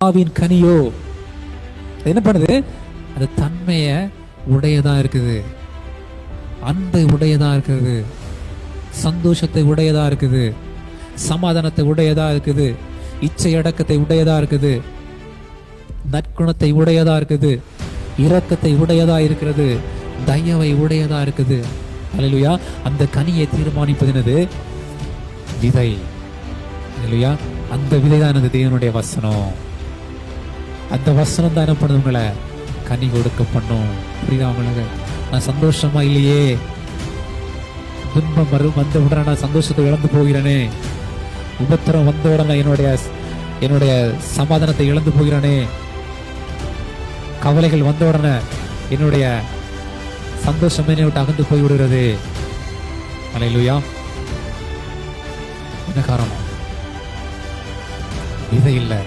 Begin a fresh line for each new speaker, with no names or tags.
ஆவின் கனியோ என்ன பண்ணுது? அது தன்மைய உடையதா இருக்குது, அன்பை உடையதா இருக்குது, சந்தோஷத்தை உடையதா இருக்குது, சமாதானத்தை உடையதா இருக்குது, இச்சை அடக்கத்தை உடையதா இருக்குது, நற்குணத்தை உடையதா இருக்குது, இரக்கத்தை உடையதா இருக்கிறது, தயவை உடையதா இருக்குது. அல்லேலூயா. அந்த கனியை தீர்மானிப்பது என்னது? விதை. அல்லேலூயா. அந்த விதை தான் எனது தேவனுடைய வசனம். அந்த வசனம் தான் என்ன பண்ணுது? உங்களை கனி கொடுக்க பண்ணும். புரியுதா உங்களுக்கு? நான் சந்தோஷமா இல்லையே, துன்பம் வந்த உடனே நான் சந்தோஷத்தை இழந்து போகிறேனே, உபத்திரம் வந்த உடனே என்னுடைய சமாதானத்தை இழந்து போகிறேனே, கவலைகள் வந்த உடனே என்னுடைய சந்தோஷம் என்னை விட்டு அகன்று போய் விடுகிறது. அல்லேலூயா. என்ன காரணம்? விதை இல்லை.